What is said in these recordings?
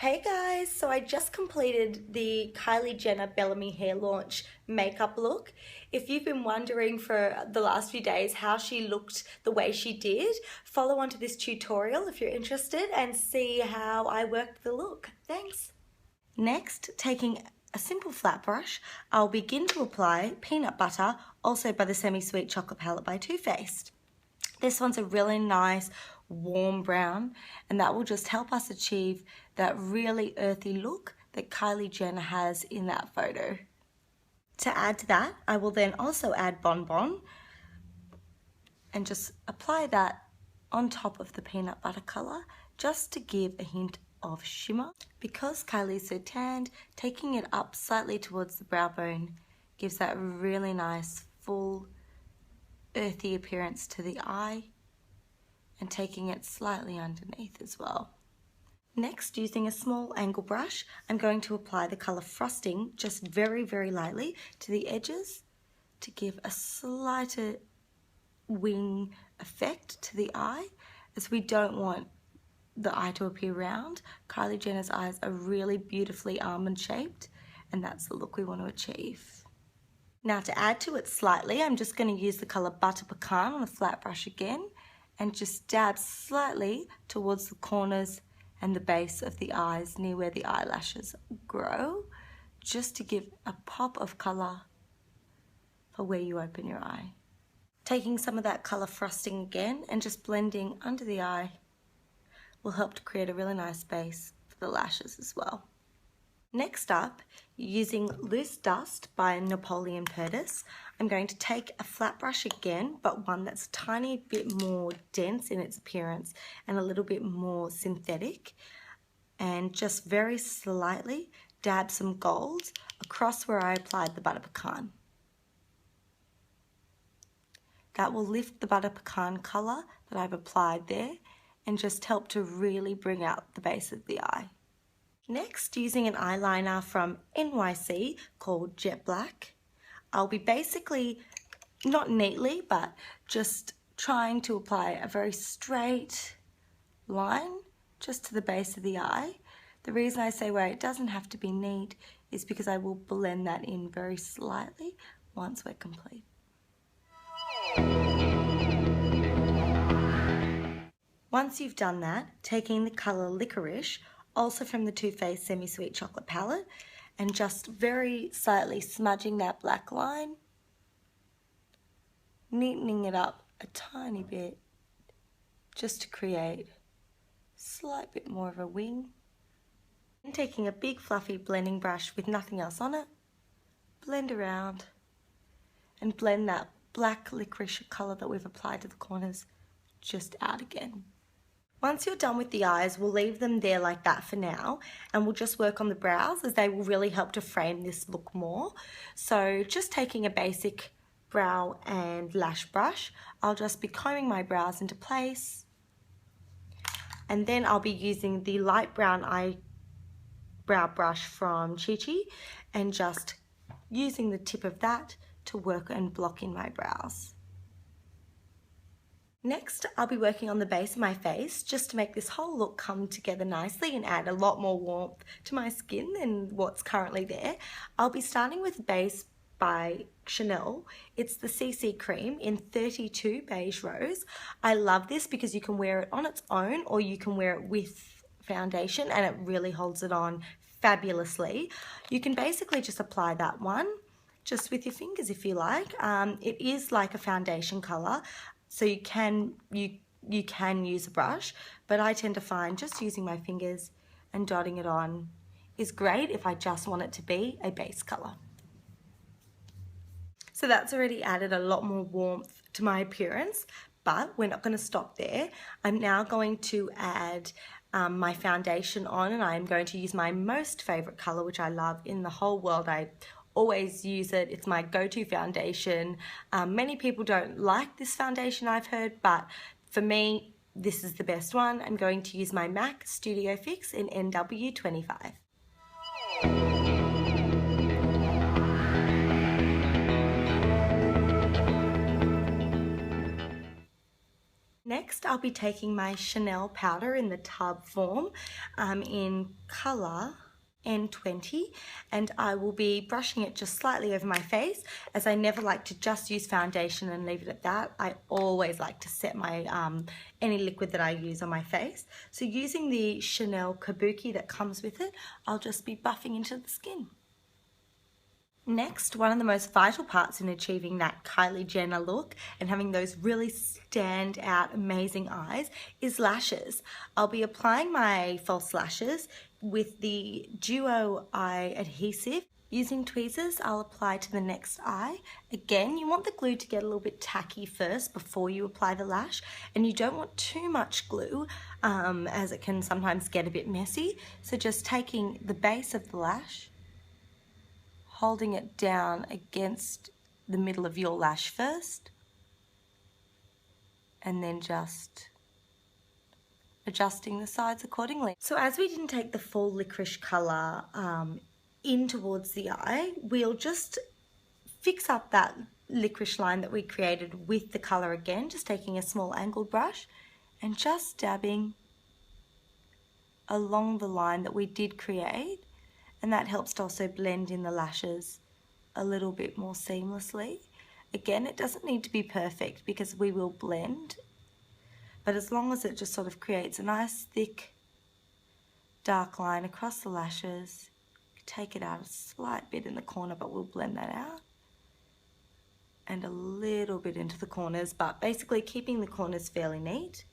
Hey guys, so I just completed the Kylie Jenner Bellamy hair launch makeup look. If you've been wondering for the last few days how she looked the way she did, follow on to this tutorial if you're interested and see how I worked the look. Thanks. Next, taking a simple flat brush, I'll begin to apply peanut butter, also by the Semi-Sweet Chocolate Palette by Too Faced. This one's a really nice warm brown, and that will just help us achieve that really earthy look that Kylie Jenner has in that photo. To add to that, I will then also add Bon Bon and just apply that on top of the peanut butter colour just to give a hint of shimmer. Because Kylie's so tanned, taking it up slightly towards the brow bone gives that really nice full earthy appearance to the eye, and taking it slightly underneath as well. Next, using a small angle brush, I'm going to apply the colour Frosting just very, very lightly to the edges to give a slighter wing effect to the eye, as we don't want the eye to appear round. Kylie Jenner's eyes are really beautifully almond shaped, and that's the look we want to achieve. Now to add to it slightly, I'm just going to use the colour Butter Pecan on a flat brush again and just dab slightly towards the corners and the base of the eyes near where the eyelashes grow, just to give a pop of colour for where you open your eye. Taking some of that colour Frosting again and just blending under the eye will help to create a really nice base for the lashes as well. Next up, using Loose Dust by Napoleon Perdis, I'm going to take a flat brush again, but one that's a tiny bit more dense in its appearance and a little bit more synthetic, and just very slightly dab some gold across where I applied the Butter Pecan. That will lift the Butter Pecan colour that I've applied there and just help to really bring out the base of the eye. Next, using an eyeliner from NYC called Jet Black, I'll be basically, not neatly, but just trying to apply a very straight line just to the base of the eye. The reason I say where it doesn't have to be neat is because I will blend that in very slightly once we're complete. Once you've done that, taking the colour Licorice, also from the Too Faced Semi-Sweet Chocolate Palette, and just very slightly smudging that black line, neatening it up a tiny bit just to create a slight bit more of a wing. And taking a big fluffy blending brush with nothing else on it, blend around and blend that black licorice colour that we've applied to the corners just out again. Once you're done with the eyes, we'll leave them there like that for now, and we'll just work on the brows, as they will really help to frame this look more. So just taking a basic brow and lash brush, I'll just be combing my brows into place, and then I'll be using the light brown eyebrow brush from Chi Chi and just using the tip of that to work and block in my brows. Next, I'll be working on the base of my face just to make this whole look come together nicely and add a lot more warmth to my skin than what's currently there. I'll be starting with Base by Chanel. It's the CC Cream in 32 Beige Rose. I love this because you can wear it on its own or you can wear it with foundation, and it really holds it on fabulously. You can basically just apply that one just with your fingers if you like. It is like a foundation colour, so you can use a brush, but I tend to find just using my fingers and dotting it on is great if I just want it to be a base colour. So that's already added a lot more warmth to my appearance, but we're not going to stop there. I'm now going to add my foundation on, and I'm going to use my most favourite colour, which I love in the whole world. I always use it. It's my go-to foundation. Many people don't like this foundation, I've heard, but for me, this is the best one. I'm going to use my MAC Studio Fix in NW25. Next, I'll be taking my Chanel powder in the tub form in colour N20, and I will be brushing it just slightly over my face, as I never like to just use foundation and leave it at that. I always like to set my any liquid that I use on my face. So using the Chanel Kabuki that comes with it, I'll just be buffing into the skin. Next, one of the most vital parts in achieving that Kylie Jenner look and having those really stand out amazing eyes is lashes. I'll be applying my false lashes with the Duo Eye Adhesive. Using tweezers, I'll apply to the next eye. Again, you want the glue to get a little bit tacky first before you apply the lash, and you don't want too much glue as it can sometimes get a bit messy. So just taking the base of the lash, holding it down against the middle of your lash first, and then just adjusting the sides accordingly. So as we didn't take the full licorice colour in towards the eye, we'll just fix up that licorice line that we created with the colour again, just taking a small angled brush and just dabbing along the line that we did create. And that helps to also blend in the lashes a little bit more seamlessly. Again, it doesn't need to be perfect because we will blend, but as long as it just sort of creates a nice thick dark line across the lashes, take it out a slight bit in the corner, but we'll blend that out, and a little bit into the corners, but basically keeping the corners fairly neat.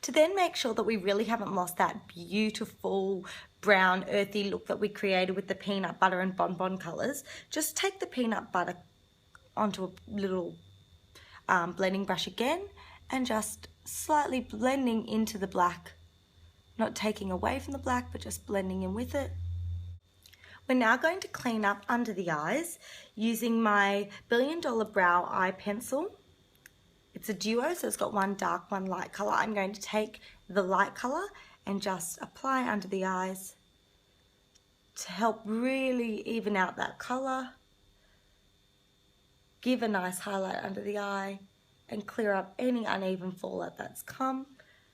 To then make sure that we really haven't lost that beautiful brown earthy look that we created with the peanut butter and bonbon colours, just take the peanut butter onto a little blending brush again and just slightly blending into the black, not taking away from the black but just blending in with it. We're now going to clean up under the eyes using my Billion Dollar Brow Eye Pencil. It's a duo, so it's got one dark, one light colour. I'm going to take the light colour and just apply under the eyes to help really even out that colour, give a nice highlight under the eye, and clear up any uneven fallout that's come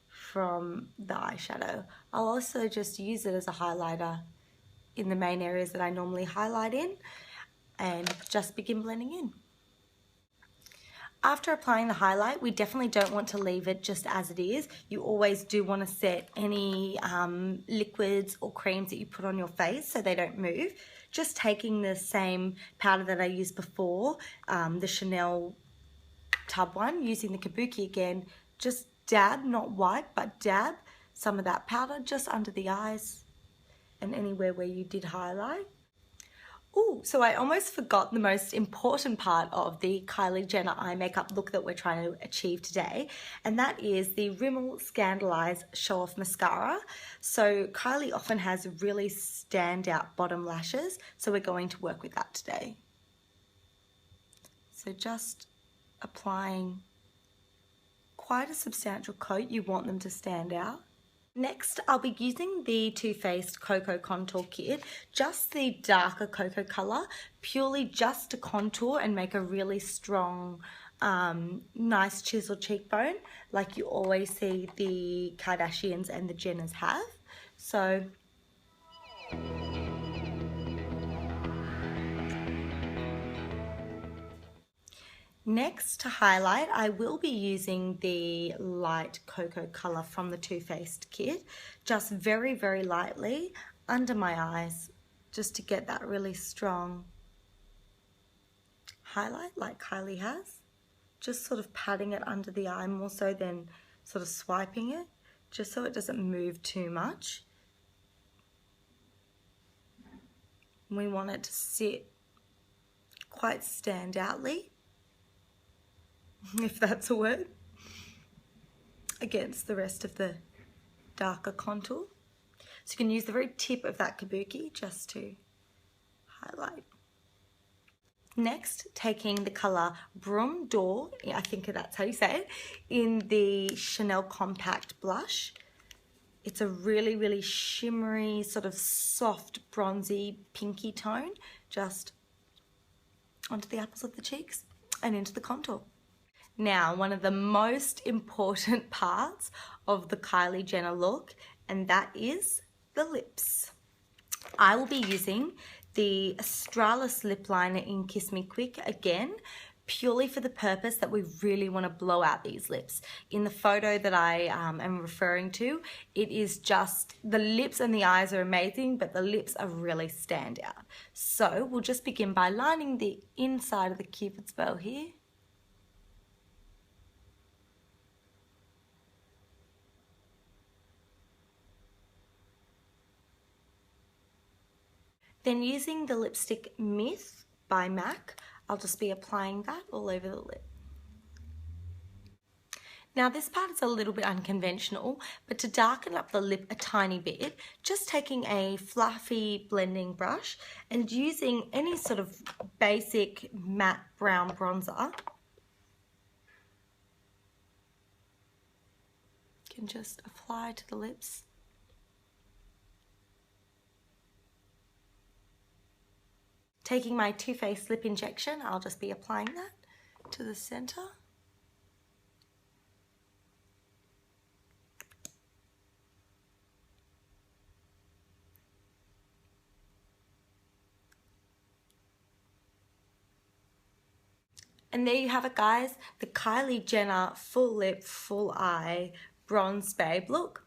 from the eyeshadow. I'll also just use it as a highlighter in the main areas that I normally highlight in, and just begin blending in. After applying the highlight, we definitely don't want to leave it just as it is. You always do want to set any liquids or creams that you put on your face so they don't move. Just taking the same powder that I used before, the Chanel tub one, using the Kabuki again, just dab, not wipe, but dab some of that powder just under the eyes and anywhere where you did highlight. Ooh, so I almost forgot the most important part of the Kylie Jenner eye makeup look that we're trying to achieve today, and that is the Rimmel Scandaleyes Show Off Mascara. So Kylie often has really standout bottom lashes, so we're going to work with that today. So just applying quite a substantial coat, you want them to stand out. Next, I'll be using the Too Faced Cocoa Contour Kit, just the darker cocoa colour, purely just to contour and make a really strong, nice chiseled cheekbone, like you always see the Kardashians and the Jenners have. So next, to highlight, I will be using the light cocoa colour from the Too Faced kit, just very, very lightly under my eyes, just to get that really strong highlight like Kylie has. Just sort of patting it under the eye more so than sort of swiping it, just so it doesn't move too much. We want it to sit quite standoutly, if that's a word, against the rest of the darker contour. So you can use the very tip of that Kabuki just to highlight. Next, taking the colour Brume d'Or, I think that's how you say it, in the Chanel Compact Blush. It's a really, really shimmery, sort of soft, bronzy, pinky tone, just onto the apples of the cheeks and into the contour. Now, one of the most important parts of the Kylie Jenner look, and that is the lips. I will be using the Australis lip liner in Kiss Me Quick again, purely for the purpose that we really want to blow out these lips. In the photo that I am referring to, it is just, the lips and the eyes are amazing, but the lips are really stand out. So we'll just begin by lining the inside of the Cupid's bow here. Then using the lipstick Myth by MAC, I'll just be applying that all over the lip. Now this part is a little bit unconventional, but to darken up the lip a tiny bit, just taking a fluffy blending brush and using any sort of basic matte brown bronzer, you can just apply to the lips. Taking my Too Faced lip injection, I'll just be applying that to the center. And there you have it, guys, the Kylie Jenner full lip, full eye bronze babe look.